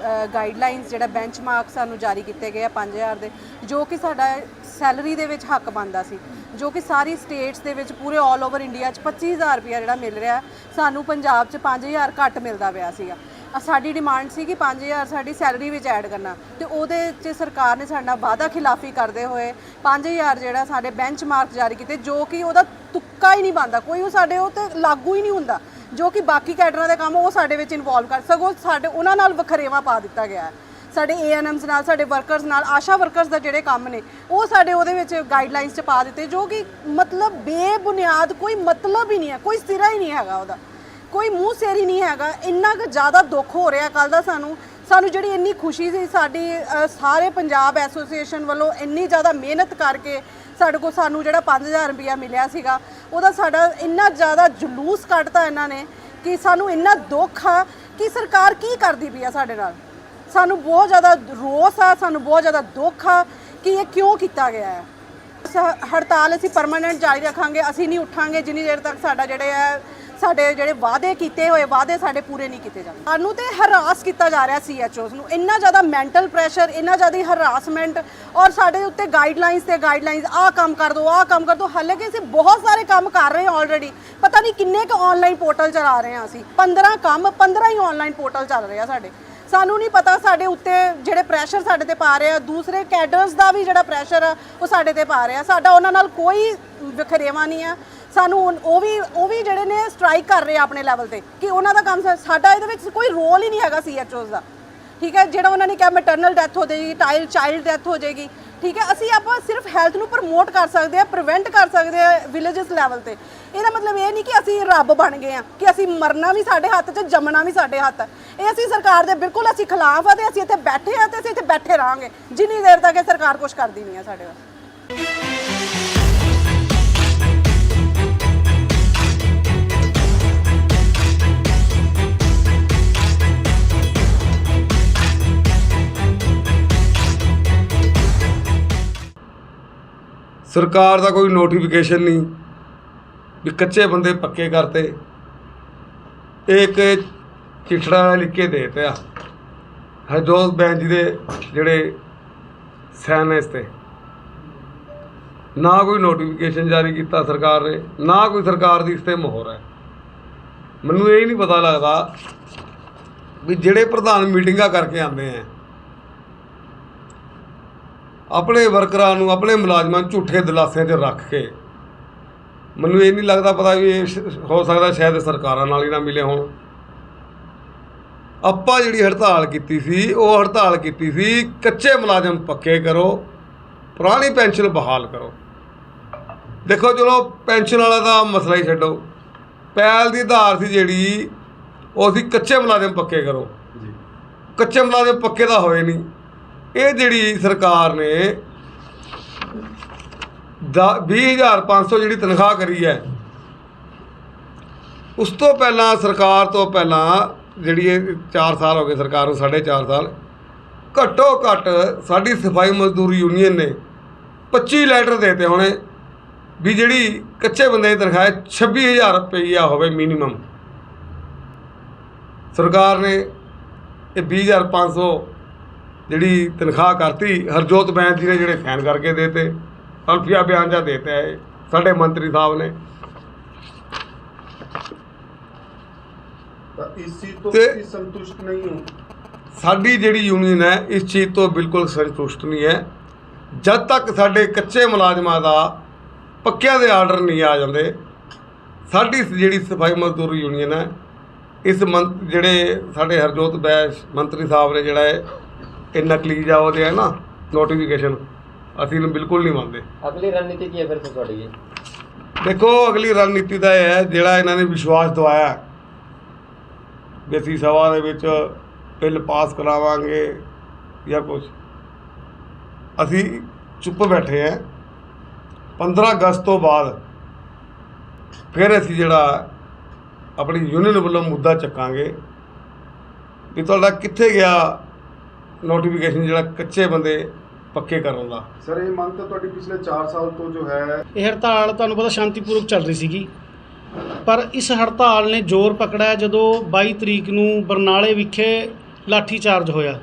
K: ਗਾਈਡਲਾਈਨਸ ਜਿਹੜਾ ਬੈਂਚਮਾਰਕ ਸਾਨੂੰ ਜਾਰੀ ਕੀਤੇ ਗਏ ਆ 5000 ਦੇ, ਜੋ ਕਿ ਸਾਡਾ ਸੈਲਰੀ ਦੇ ਵਿੱਚ ਹੱਕ ਬਣਦਾ ਸੀ, ਜੋ ਕਿ ਸਾਰੀ ਸਟੇਟਸ ਦੇ ਵਿੱਚ ਪੂਰੇ ਆਲ ਓਵਰ ਇੰਡੀਆ 'ਚ 25000 ਰੁਪਇਆ ਜਿਹੜਾ ਮਿਲ ਰਿਹਾ, ਸਾਨੂੰ ਪੰਜਾਬ 'ਚ 5000 ਘੱਟ ਮਿਲਦਾ ਪਿਆ ਸੀਗਾ। ਸਾਡੀ ਡਿਮਾਂਡ ਸੀ ਕਿ 5000 ਸਾਡੀ ਸੈਲਰੀ ਵਿੱਚ ਐਡ ਕਰਨਾ, ਤੇ ਉਹਦੇ 'ਚ ਸਰਕਾਰ ਨੇ ਸਾਡਾ ਵਾਅਦਾ ਖਿਲਾਫੀ ਕਰਦੇ ਹੋਏ 5000 ਜਿਹੜਾ ਸਾਡੇ ਬੈਂਚਮਾਰਕ ਜਾਰੀ ਕੀਤੇ, ਜੋ ਕਿ ਉਹਦਾ ਤੁੱਕਾ ਹੀ ਨਹੀਂ ਬਣਦਾ, ਕੋਈ ਉਹ ਸਾਡੇ ਉਹ 'ਤੇ ਲਾਗੂ ਹੀ ਨਹੀਂ ਹੁੰਦਾ, ਜੋ ਕਿ ਬਾਕੀ ਕੈਡਰਾਂ ਦੇ ਕੰਮ ਉਹ ਸਾਡੇ ਵਿੱਚ ਇਨਵੋਲਵ ਕਰ ਸਗੋਂ ਸਾਡੇ ਉਹਨਾਂ ਨਾਲ ਵਖਰੇਵਾਂ ਪਾ ਦਿੱਤਾ ਗਿਆ ਹੈ। ਸਾਡੇ ANMs ਨਾਲ, ਸਾਡੇ ਵਰਕਰਸ ਨਾਲ, ਆਸ਼ਾ ਵਰਕਰਸ ਦਾ ਜਿਹੜੇ ਕੰਮ ਨੇ ਉਹ ਸਾਡੇ ਉਹਦੇ ਵਿੱਚ ਗਾਈਡਲਾਈਨਸ 'ਚ ਪਾ ਦਿੱਤੇ, ਜੋ ਕਿ ਮਤਲਬ ਬੇਬੁਨਿਆਦ, ਕੋਈ ਮਤਲਬ ਹੀ ਨਹੀਂ ਹੈ, ਕੋਈ ਸਿਰਾ ਹੀ ਨਹੀਂ ਹੈਗਾ ਉਹਦਾ, ਕੋਈ ਮੂੰਹ ਸਿਰ ਹੀ ਨਹੀਂ ਹੈਗਾ। ਇੰਨਾ ਕੁ ਜ਼ਿਆਦਾ ਦੁੱਖ ਹੋ ਰਿਹਾ ਕੱਲ ਦਾ ਸਾਨੂੰ ਜਿਹੜੀ ਇੰਨੀ ਖੁਸ਼ੀ ਸੀ, ਸਾਡੀ ਸਾਰੇ ਪੰਜਾਬ ਐਸੋਸੀਏਸ਼ਨ ਵੱਲੋਂ ਇੰਨੀ ਜ਼ਿਆਦਾ ਮਿਹਨਤ ਕਰਕੇ ਸਾਨੂੰ ਜਿਹੜਾ 5000 ਰੁਪਇਆ ਮਿਲਿਆ ਸੀਗਾ, ਉਹਦਾ ਸਾਡਾ ਇੰਨਾ ਜ਼ਿਆਦਾ ਜਲੂਸ ਕੱਢਤਾ ਇਹਨਾਂ ਨੇ ਕਿ ਸਾਨੂੰ ਇੰਨਾ ਦੁੱਖ ਆ ਕਿ ਸਰਕਾਰ ਕੀ ਕਰਦੀ ਪਈ ਆ ਸਾਡੇ ਨਾਲ। ਸਾਨੂੰ ਬਹੁਤ ਜ਼ਿਆਦਾ ਰੋਸ ਆ, ਸਾਨੂੰ ਬਹੁਤ ਜ਼ਿਆਦਾ ਦੁੱਖ ਆ ਕਿ ਇਹ ਕਿਉਂ ਕੀਤਾ ਗਿਆ ਹੈ। ਹੜਤਾਲ ਅਸੀਂ ਪਰਮਾਨੈਂਟ ਜਾਰੀ ਰੱਖਾਂਗੇ, ਅਸੀਂ ਨਹੀਂ ਉੱਠਾਂਗੇ ਜਿੰਨੀ ਦੇਰ ਤੱਕ ਸਾਡੇ ਜਿਹੜੇ ਵਾਅਦੇ ਕੀਤੇ ਹੋਏ ਵਾਅਦੇ ਸਾਡੇ ਪੂਰੇ ਨਹੀਂ ਕੀਤੇ ਜਾਂਦੇ। ਸਾਨੂੰ ਤੇ ਹਰਾਸ ਕੀਤਾ ਜਾ ਰਿਹਾ CHOs ਨੂੰ, ਇੰਨਾ ਜ਼ਿਆਦਾ ਮੈਂਟਲ ਪ੍ਰੈਸ਼ਰ, ਇੰਨਾ ਜ਼ਿਆਦਾ ਹਰਾਸਮੈਂਟ, ਔਰ ਸਾਡੇ ਉੱਤੇ ਗਾਈਡਲਾਈਨਸ ਆਹ ਕੰਮ ਕਰ ਦਿਓ, ਆਹ ਕੰਮ ਕਰ ਦਿਓ। ਹਾਲਾਂਕਿ ਅਸੀਂ ਬਹੁਤ ਸਾਰੇ ਕੰਮ ਕਰ ਰਹੇ ਹਾਂ ਆਲਰੇਡੀ, ਪਤਾ ਨਹੀਂ ਕਿੰਨੇ ਕੁ ਆਨਲਾਈਨ ਪੋਰਟਲ ਚਲਾ ਰਹੇ ਹਾਂ ਅਸੀਂ, 15 ਹੀ ਆਨਲਾਈਨ ਪੋਰਟਲ ਚੱਲ ਰਹੇ ਆ ਸਾਡੇ। ਸਾਨੂੰ ਨਹੀਂ ਪਤਾ ਸਾਡੇ ਉੱਤੇ ਜਿਹੜੇ ਪ੍ਰੈਸ਼ਰ ਸਾਡੇ ਤੇ ਪਾ ਰਹੇ ਆ, ਦੂਸਰੇ ਕੈਡਰਸ ਦਾ ਵੀ ਜਿਹੜਾ ਪ੍ਰੈਸ਼ਰ ਆ ਉਹ ਸਾਡੇ ਤੇ ਪਾ ਰਿਹਾ। ਸਾਡਾ ਉਹਨਾਂ ਨਾਲ ਕੋਈ ਵਖਰੇਵਾ ਨਹੀਂ ਆ, ਸਾਨੂੰ ਉਹ ਵੀ ਜਿਹੜੇ ਨੇ ਸਟ੍ਰਾਈਕ ਕਰ ਰਹੇ ਆ ਆਪਣੇ ਲੈਵਲ ਤੇ ਕਿ ਉਹਨਾਂ ਦਾ ਕੰਮ, ਸਾਡਾ ਇਹਦੇ ਵਿੱਚ ਕੋਈ ਰੋਲ ਹੀ ਨਹੀਂ ਹੈਗਾ CHOs ਦਾ, ਠੀਕ ਹੈ। ਜਿਹੜਾ ਉਹਨਾਂ ਨੇ ਕਿਹਾ ਮੈਟਰਨਲ ਡੈਥ ਹੋ ਜਾਏਗੀ, ਚਾਈਲਡ ਡੈਥ ਹੋ ਜਾਏਗੀ, ਠੀਕ ਹੈ। ਅਸੀਂ ਆਪਾਂ ਸਿਰਫ ਹੈਲਥ ਨੂੰ ਪ੍ਰਮੋਟ ਕਰ ਸਕਦੇ ਆ, ਪ੍ਰੀਵੈਂਟ ਕਰ ਸਕਦੇ ਆ ਵਿਲੇजेस ਲੈਵਲ ਤੇ। ਇਹਦਾ ਮਤਲਬ ਇਹ ਨਹੀਂ ਕਿ ਅਸੀਂ ਰੱਬ ਬਣ ਗਏ ਆ, ਕਿ ਅਸੀਂ ਮਰਨਾ ਵੀ ਸਾਡੇ ਹੱਥ 'ਚ, ਜੰਮਣਾ ਵੀ ਸਾਡੇ ਹੱਥ। ਇਹ ਅਸੀਂ ਸਰਕਾਰ ਦੇ ਬਿਲਕੁਲ ਅਸੀਂ ਖਿਲਾਫ ਆ, ਤੇ ਅਸੀਂ ਇੱਥੇ ਬੈਠੇ ਆ, ਤੇ ਅਸੀਂ ਇੱਥੇ ਬੈਠੇ ਰਹਾਂਗੇ ਜਿੰਨੀ ਦੇਰ ਤੱਕ ਇਹ ਸਰਕਾਰ ਕੁਝ ਕਰਦੀ ਨਹੀਂ ਆ ਸਾਡੇ ਵਾਸਤੇ।
L: ਸਰਕਾਰ ਦਾ ਕੋਈ ਨੋਟੀਫਿਕੇਸ਼ਨ ਨਹੀਂ ਵੀ ਕੱਚੇ ਬੰਦੇ ਪੱਕੇ ਕਰਤੇ, ਇੱਕ ਚਿੱਠੜਾ ਲਿਖ ਕੇ ਦੇ ਦਿੱਤਾ ਹਰਜੋਤ ਬੈਂਸ ਜੀ ਦੇ ਜਿਹੜੇ ਸਾਈਨ ਇਸ 'ਤੇ। ਨਾ ਕੋਈ ਨੋਟੀਫਿਕੇਸ਼ਨ ਜਾਰੀ ਕੀਤਾ ਸਰਕਾਰ ਨੇ, ਨਾ ਕੋਈ ਸਰਕਾਰ ਦੀ ਇਸ 'ਤੇ ਮੋਹਰ ਹੈ। ਮੈਨੂੰ ਇਹ ਨਹੀਂ ਪਤਾ ਲੱਗਦਾ ਵੀ ਜਿਹੜੇ ਪ੍ਰਧਾਨ ਮੀਟਿੰਗਾਂ ਕਰਕੇ ਆਉਂਦੇ ਆ, ਆਪਣੇ ਵਰਕਰਾਂ ਨੂੰ, ਆਪਣੇ ਮੁਲਾਜ਼ਮਾਂ ਨੂੰ ਝੂਠੇ ਦਿਲਾਸਿਆਂ 'ਚ ਰੱਖ ਕੇ, ਮੈਨੂੰ ਇਹ ਨਹੀਂ ਲੱਗਦਾ ਪਤਾ ਵੀ ਇਹ ਹੋ ਸਕਦਾ ਸ਼ਾਇਦ ਸਰਕਾਰਾਂ ਨਾਲ ਹੀ ਨਾ ਮਿਲੇ ਹੋਣ। ਆਪਾਂ ਜਿਹੜੀ ਹੜਤਾਲ ਕੀਤੀ ਸੀ, ਉਹ ਹੜਤਾਲ ਕੀਤੀ ਸੀ ਕੱਚੇ ਮੁਲਾਜ਼ਮ ਪੱਕੇ ਕਰੋ, ਪੁਰਾਣੀ ਪੈਨਸ਼ਨ ਬਹਾਲ ਕਰੋ। ਦੇਖੋ ਚਲੋ ਪੈਨਸ਼ਨ ਵਾਲਾ ਦਾ ਮਸਲਾ ਹੀ ਛੱਡੋ, ਪਹਿਲ ਦੀ ਆਧਾਰ ਸੀ ਜਿਹੜੀ ਉਹ ਸੀ ਕੱਚੇ ਮੁਲਾਜ਼ਮ ਪੱਕੇ ਕਰੋ। ਕੱਚੇ ਮੁਲਾਜ਼ਮ ਪੱਕੇ ਤਾਂ ਹੋਏ ਨਹੀਂ। ਇਹ ਜਿਹੜੀ ਸਰਕਾਰ ਨੇ 20,500 ਜਿਹੜੀ ਤਨਖਾਹ ਕਰੀ ਹੈ, ਉਸ ਤੋਂ ਪਹਿਲਾਂ ਸਰਕਾਰ ਤੋਂ ਪਹਿਲਾਂ ਜਿਹੜੀ ਇਹ 4 ਸਾਲ ਹੋ ਗਏ ਸਰਕਾਰ ਨੂੰ, 4.5 ਸਾਲ, ਘੱਟੋ ਘੱਟ ਸਾਡੀ ਸਫਾਈ ਮਜ਼ਦੂਰ ਯੂਨੀਅਨ ਨੇ 25 ਲੈਟਰ ਦੇਤੇ ਹੋਣੇ ਵੀ ਜਿਹੜੀ ਕੱਚੇ ਬੰਦੇ ਦੀ ਤਨਖਾਹ 26,000 ਰੁਪਈਆ ਹੋਵੇ ਮਿਨੀਮਮ। ਸਰਕਾਰ ਨੇ ਇਹ 20,500 ਜਿਹੜੀ ਤਨਖਾਹ ਕਰਤੀ। ਹਰਜੋਤ ਬੈਂਸ ਜੀ ਨੇ ਜਿਹੜੇ ਸਾਈਨ ਕਰਕੇ ਦੇਤੇ, ਅਲਫੀਆ ਬਿਆਨ ਜਾ ਦੇਤਾ ਹੈ ਸਾਡੇ ਮੰਤਰੀ ਸਾਹਿਬ ਨੇ।
M: ਇਸ ਚੀਜ਼ ਤੋਂ ਤੁਸੀਂ ਸੰਤੁਸ਼ਟ ਨਹੀਂ ਹੋ?
L: ਸਾਡੀ ਜਿਹੜੀ ਯੂਨੀਅਨ ਹੈ ਇਸ ਚੀਜ਼ ਤੋਂ ਬਿਲਕੁਲ ਸੰਤੁਸ਼ਟ ਨਹੀਂ ਹੈ। ਜਦ ਤੱਕ ਸਾਡੇ ਕੱਚੇ ਮੁਲਾਜ਼ਮਾਂ ਦਾ ਪੱਕਿਆਂ ਦੇ ਆਰਡਰ ਨਹੀਂ ਆ ਜਾਂਦੇ, ਸਾਡੀ ਜਿਹੜੀ ਸਫਾਈ ਮਜ਼ਦੂਰ ਯੂਨੀਅਨ ਹੈ, ਇਸ ਜਿਹੜੇ ਸਾਡੇ ਹਰਜੋਤ ਬੈਂਸ ਮੰਤਰੀ ਸਾਹਿਬ ਨੇ ਜਿਹੜਾ ਹੈ ਇਹ ਨਕਲੀ ਜਾ ਉਹਦੇ ਹੈ ਨਾ ਨੋਟੀਫਿਕੇਸ਼ਨ, ਅਸੀਂ ਇਹਨੂੰ ਬਿਲਕੁਲ ਨਹੀਂ ਮੰਨਦੇ।
N: ਅਗਲੀ ਰਣਨੀਤੀ ਕੀ ਹੈ ਫਿਰ ਤੁਹਾਡੀ?
L: ਦੇਖੋ ਅਗਲੀ ਰਣਨੀਤੀ ਦਾ ਇਹ ਹੈ, ਜਿਹੜਾ ਇਹਨਾਂ ਨੇ ਵਿਸ਼ਵਾਸ ਦਵਾਇਆ ਵੀ ਅਸੀਂ ਸਭਾ ਦੇ ਵਿੱਚ ਬਿੱਲ ਪਾਸ ਕਰਾਵਾਂਗੇ ਜਾਂ ਕੁਛ, ਅਸੀਂ ਚੁੱਪ ਬੈਠੇ ਹਾਂ। 15 ਅਗਸਤ ਤੋਂ ਬਾਅਦ ਫਿਰ ਅਸੀਂ ਜਿਹੜਾ ਆਪਣੀ ਯੂਨੀਅਨ ਵੱਲੋਂ ਮੁੱਦਾ ਚੱਕਾਂਗੇ ਵੀ ਤੁਹਾਡਾ ਕਿੱਥੇ ਗਿਆ ਨੋਟੀਫਿਕੇਸ਼ਨ ਜਿਹੜਾ ਕੱਚੇ ਬੰਦੇ ਪੱਕੇ ਕਰਨ ਦਾ।
M: ਸਰ ਇਹ ਮੰਗ ਤਾਂ ਤੁਹਾਡੀ ਪਿਛਲੇ 4 ਸਾਲ ਤੋਂ ਜੋ ਹੈ
D: ਇਹ ਹੜਤਾਲ ਤੁਹਾਨੂੰ ਪਤਾ ਸ਼ਾਂਤੀਪੂਰਵਕ ਚੱਲ ਰਹੀ ਸੀਗੀ, ਪਰ ਇਸ ਹੜਤਾਲ ਨੇ ਜ਼ੋਰ ਪਕੜਿਆ ਜਦੋਂ 22 ਤਰੀਕ ਨੂੰ ਬਰਨਾਲੇ ਵਿਖੇ ਲਾਠੀ ਚਾਰਜ ਹੋਇਆ।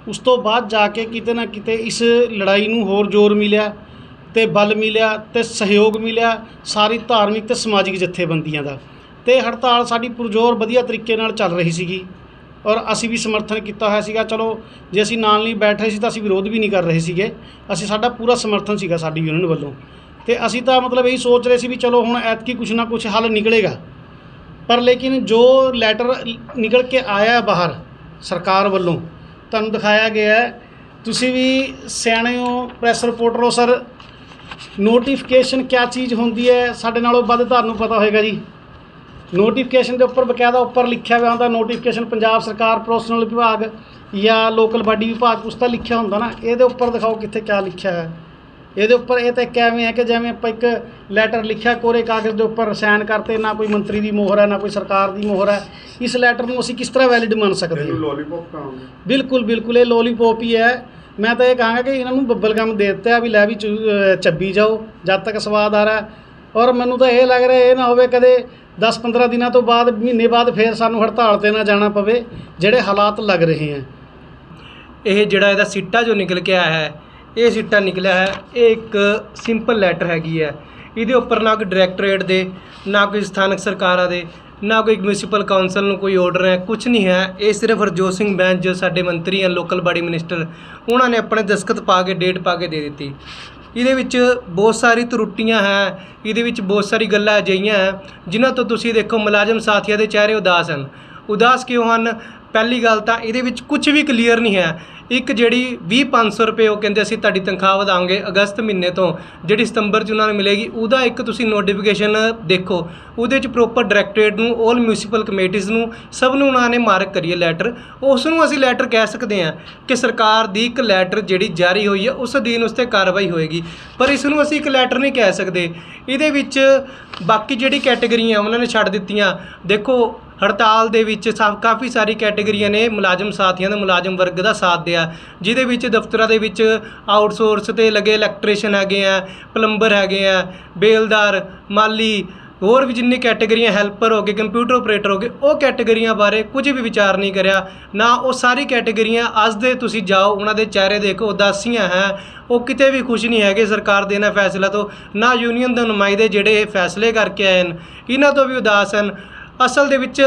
D: ਉਸ ਤੋਂ ਬਾਅਦ ਜਾ ਕੇ ਕਿਤੇ ਨਾ ਕਿਤੇ ਇਸ ਲੜਾਈ ਨੂੰ ਹੋਰ ਜ਼ੋਰ ਮਿਲਿਆ ਤੇ ਬਲ ਮਿਲਿਆ ਤੇ ਸਹਿਯੋਗ ਮਿਲਿਆ ਸਾਰੀ ਧਾਰਮਿਕ ਤੇ ਸਮਾਜਿਕ ਜਥੇਬੰਦੀਆਂ ਦਾ, ਤੇ ਹੜਤਾਲ ਸਾਡੀ ਪੁਰਜ਼ੋਰ ਵਧੀਆ ਤਰੀਕੇ ਨਾਲ ਚੱਲ ਰਹੀ ਸੀਗੀ ਔਰ ਅਸੀਂ ਵੀ ਸਮਰਥਨ ਕੀਤਾ ਹੋਇਆ ਸੀਗਾ। ਚਲੋ ਜੇ ਅਸੀਂ ਨਾਲ ਨਹੀਂ ਬੈਠ ਰਹੇ ਸੀ ਤਾਂ ਅਸੀਂ ਵਿਰੋਧ ਵੀ ਨਹੀਂ ਕਰ ਰਹੇ ਸੀਗੇ, ਅਸੀਂ ਸਾਡਾ ਪੂਰਾ ਸਮਰਥਨ ਸੀਗਾ ਸਾਡੀ ਯੂਨੀਅਨ ਵੱਲੋਂ, ਤੇ ਅਸੀਂ ਤਾਂ ਮਤਲਬ ਇਹੀ ਸੋਚ ਰਹੇ ਸੀ ਵੀ ਚਲੋ ਹੁਣ ਐਤਕੀ ਕੁਛ ਨਾ ਕੁਛ ਹੱਲ ਨਿਕਲੇਗਾ। ਪਰ ਲੇਕਿਨ ਜੋ ਲੈਟਰ ਨਿਕਲ ਕੇ ਆਇਆ ਬਾਹਰ ਸਰਕਾਰ ਵੱਲੋਂ ਤੁਹਾਨੂੰ ਦਿਖਾਇਆ ਗਿਆ ਹੈ, ਤੁਸੀਂ ਵੀ ਸਿਆਣੇ ਹੋ, ਪ੍ਰੈਸ ਰਿਪੋਰਟਰ ਹੋ ਸਰ, ਨੋਟੀਫਿਕੇਸ਼ਨ ਕਿਆ ਚੀਜ਼ ਹੁੰਦੀ ਹੈ ਸਾਡੇ ਨਾਲੋਂ ਵੱਧ ਤੁਹਾਨੂੰ ਪਤਾ ਹੋਏਗਾ ਜੀ। ਨੋਟੀਫਿਕੇਸ਼ਨ ਦੇ ਉੱਪਰ ਬਕਾਇਦਾ ਉੱਪਰ ਲਿਖਿਆ ਹੋਇਆ ਹੁੰਦਾ ਨੋਟੀਫਿਕੇਸ਼ਨ ਪੰਜਾਬ ਸਰਕਾਰ ਪ੍ਰੋਫੈਸ਼ਨਲ ਵਿਭਾਗ ਜਾਂ ਲੋਕਲ ਬਾਡੀ ਵਿਭਾਗ, ਉਸ ਦਾ ਲਿਖਿਆ ਹੁੰਦਾ ਨਾ, ਇਹਦੇ ਉੱਪਰ ਦਿਖਾਓ ਕਿੱਥੇ ਕਿਆ ਲਿਖਿਆ ਹੈ। ਇਹਦੇ ਉੱਪਰ ਇਹ ਤਾਂ ਇੱਕ ਐਵੇਂ ਹੈ ਕਿ ਜਿਵੇਂ ਆਪਾਂ ਇੱਕ ਲੈਟਰ ਲਿਖਿਆ ਕੋਰੇ ਕਾਗਜ਼ ਦੇ ਉੱਪਰ ਸਾਈਨ ਕਰਤੇ, ਨਾ ਕੋਈ ਮੰਤਰੀ ਦੀ ਮੋਹਰ ਹੈ ਨਾ ਕੋਈ ਸਰਕਾਰ ਦੀ ਮੋਹਰ ਹੈ, ਇਸ ਲੈਟਰ ਨੂੰ ਅਸੀਂ ਕਿਸ ਤਰ੍ਹਾਂ ਵੈਲਿਡ ਮੰਨ ਸਕਦੇ ਹਾਂ?
M: ਲੋਲੀਪੌਪ ਕਹਾਂਗੇ।
D: ਬਿਲਕੁਲ ਬਿਲਕੁਲ ਇਹ ਲੋਲੀਪੌਪ ਹੀ ਹੈ। ਮੈਂ ਤਾਂ ਇਹ ਕਹਾਂਗਾ ਕਿ ਇਹਨਾਂ ਨੂੰ ਬੱਬਲ ਗਮ ਦੇ ਦਿੱਤਾ ਵੀ ਲੈ ਵੀ ਚੱਬੀ ਜਾਓ ਜਦ ਤੱਕ ਸਵਾਦ ਆ ਰਿਹਾ। ਔਰ ਮੈਨੂੰ ਤਾਂ ਇਹ ਲੱਗ ਰਿਹਾ ਇਹ ਨਾ ਹੋਵੇ ਕਦੇ 10-15 ਦਿਨਾਂ ਤੋਂ ਬਾਅਦ ਮਹੀਨੇ ਬਾਅਦ ਫਿਰ ਸਾਨੂੰ ਹੜਤਾਲ 'ਤੇ ਨਾ ਜਾਣਾ ਪਵੇ ਜਿਹੜੇ ਹਾਲਾਤ ਲੱਗ ਰਹੇ ਹੈ।
O: ਇਹ ਜਿਹੜਾ ਇਹਦਾ ਸਿੱਟਾ ਜੋ ਨਿਕਲ ਕੇ ਆਇਆ ਹੈ, ਇਹ ਸਿੱਟਾ ਨਿਕਲਿਆ ਹੈ, ਇਹ ਇੱਕ ਸਿੰਪਲ ਲੈਟਰ ਹੈਗੀ ਹੈ। ਇਹਦੇ ਉੱਪਰ ਨਾ ਕੋਈ ਡਾਇਰੈਕਟੋਰੇਟ ਦੇ, ਨਾ ਕੋਈ ਸਥਾਨਕ ਸਰਕਾਰਾਂ ਦੇ, ਨਾ ਕੋਈ ਮਿਊਨਿਸਪਲ ਕਾਉਂਸਲ ਨੂੰ ਕੋਈ ਆਰਡਰ ਹੈ, ਕੁਝ ਨਹੀਂ ਹੈ। ਇਹ ਸਿਰਫ ਹਰਜੋਤ ਸਿੰਘ ਬੈਂਸ ਜੋ ਸਾਡੇ ਮੰਤਰੀ ਹਨ, ਲੋਕਲ ਬਾਡੀ ਮਿਨਿਸਟਰ, ਉਹਨਾਂ ਨੇ ਆਪਣੇ ਦਸਤਖਤ ਪਾ ਕੇ ਡੇਟ ਪਾ ਕੇ ਦੇ ਦਿੱਤੀ। ਇਹਦੇ ਵਿੱਚ ਬਹੁਤ ਸਾਰੀ ਤਰੁੱਟੀਆਂ ਹੈ, ਇਹਦੇ ਵਿੱਚ ਬਹੁਤ ਸਾਰੀ ਗੱਲਾਂ ਅਜਿਹੀਆਂ ਹੈ ਜਿਨ੍ਹਾਂ ਤੋਂ ਤੁਸੀਂ ਦੇਖੋ ਮੁਲਾਜ਼ਮ ਸਾਥੀਆਂ ਦੇ ਚਿਹਰੇ ਉਦਾਸ ਹਨ। ਉਦਾਸ ਕਿਉਂ ਹਨ? ਪਹਿਲੀ ਗੱਲ ਤਾਂ ਇਹਦੇ ਵਿੱਚ ਕੁਝ ਵੀ ਕਲੀਅਰ ਨਹੀਂ ਹੈ। ਇੱਕ ਜਿਹੜੀ 20-500 ਰੁਪਏ ਉਹ ਕਹਿੰਦੇ ਅਸੀਂ ਤੁਹਾਡੀ ਤਨਖਾਹ ਵਧਾਵਾਂਗੇ ਅਗਸਤ ਮਹੀਨੇ ਤੋਂ, ਜਿਹੜੀ ਸਤੰਬਰ 'ਚ ਉਹਨਾਂ ਨੂੰ ਮਿਲੇਗੀ, ਉਹਦਾ ਇੱਕ ਤੁਸੀਂ ਨੋਟੀਫਿਕੇਸ਼ਨ ਦੇਖੋ, ਉਹਦੇ 'ਚ ਪ੍ਰੋਪਰ ਡਾਇਰੈਕਟੋਰੇਟ ਨੂੰ, ਆਲ ਮਿਊਨਿਸਪਲ ਕਮੇਟੀਜ਼ ਨੂੰ, ਸਭ ਨੂੰ ਉਹਨਾਂ ਨੇ ਮਾਰਕ ਕਰੀਏ ਲੈਟਰ। ਉਸ ਨੂੰ ਅਸੀਂ ਲੈਟਰ ਕਹਿ ਸਕਦੇ ਹਾਂ ਕਿ ਸਰਕਾਰ ਦੀ ਇੱਕ ਲੈਟਰ ਜਿਹੜੀ ਜਾਰੀ ਹੋਈ ਹੈ ਉਸ ਅਧੀਨ ਉਸ 'ਤੇ ਕਾਰਵਾਈ ਹੋਏਗੀ, ਪਰ ਇਸ ਨੂੰ ਅਸੀਂ ਇੱਕ ਲੈਟਰ ਨਹੀਂ ਕਹਿ ਸਕਦੇ। ਇਹਦੇ ਵਿੱਚ ਬਾਕੀ ਜਿਹੜੀ ਕੈਟੇਗਰੀਆਂ ਉਹਨਾਂ ਨੇ ਛੱਡ ਦਿੱਤੀਆਂ। ਦੇਖੋ ਹੜਤਾਲ ਦੇ ਵਿੱਚ ਕਾਫੀ ਸਾਰੀ ਕੈਟੇਗਰੀਆਂ ਨੇ ਮੁਲਾਜ਼ਮ ਸਾਥੀਆਂ ਦਾ, ਮੁਲਾਜ਼ਮ ਵਰਗ ਦਾ ਸਾਥ ਦਿਆ, ਜਿਹਦੇ ਵਿੱਚ ਦਫ਼ਤਰਾਂ ਦੇ ਵਿੱਚ ਆਊਟਸੋਰਸ 'ਤੇ ਲੱਗੇ ਇਲੈਕਟ੍ਰੀਸ਼ੀਅਨ ਹੈਗੇ ਆ, ਪਲੰਬਰ ਹੈਗੇ ਆ, ਬੇਲਦਾਰ, ਮਾਲੀ, ਹੋਰ ਵੀ ਜਿੰਨੀ ਕੈਟੇਗਰੀਆਂ, ਹੈਲਪਰ ਹੋ ਗਏ, ਕੰਪਿਊਟਰ ਆਪਰੇਟਰ ਹੋ ਗਏ, ਉਹ ਕੈਟੇਗਰੀਆਂ ਬਾਰੇ ਕੁਝ ਵੀ ਵਿਚਾਰ ਨਹੀਂ ਕਰਿਆ। ਨਾ ਉਹ ਸਾਰੀ ਕੈਟੇਗਰੀਆਂ ਅੱਜ ਦੇ ਤੁਸੀਂ ਜਾਓ ਉਹਨਾਂ ਦੇ ਚਿਹਰੇ ਦੇਖੋ ਉਦਾਸੀਆਂ ਹੈ, ਉਹ ਕਿਤੇ ਵੀ ਖੁਸ਼ ਨਹੀਂ ਹੈਗੇ ਸਰਕਾਰ ਦੇ ਇਹਨਾਂ ਫੈਸਲਾ ਤੋਂ। ਨਾ ਯੂਨੀਅਨ ਦੇ ਨੁਮਾਇੰਦੇ ਜਿਹੜੇ ਇਹ ਫੈਸਲੇ ਕਰਕੇ ਆਏ ਹਨ ਇਹਨਾਂ ਤੋਂ ਵੀ ਉਦਾਸ ਹਨ। ਅਸਲ ਦੇ ਵਿੱਚ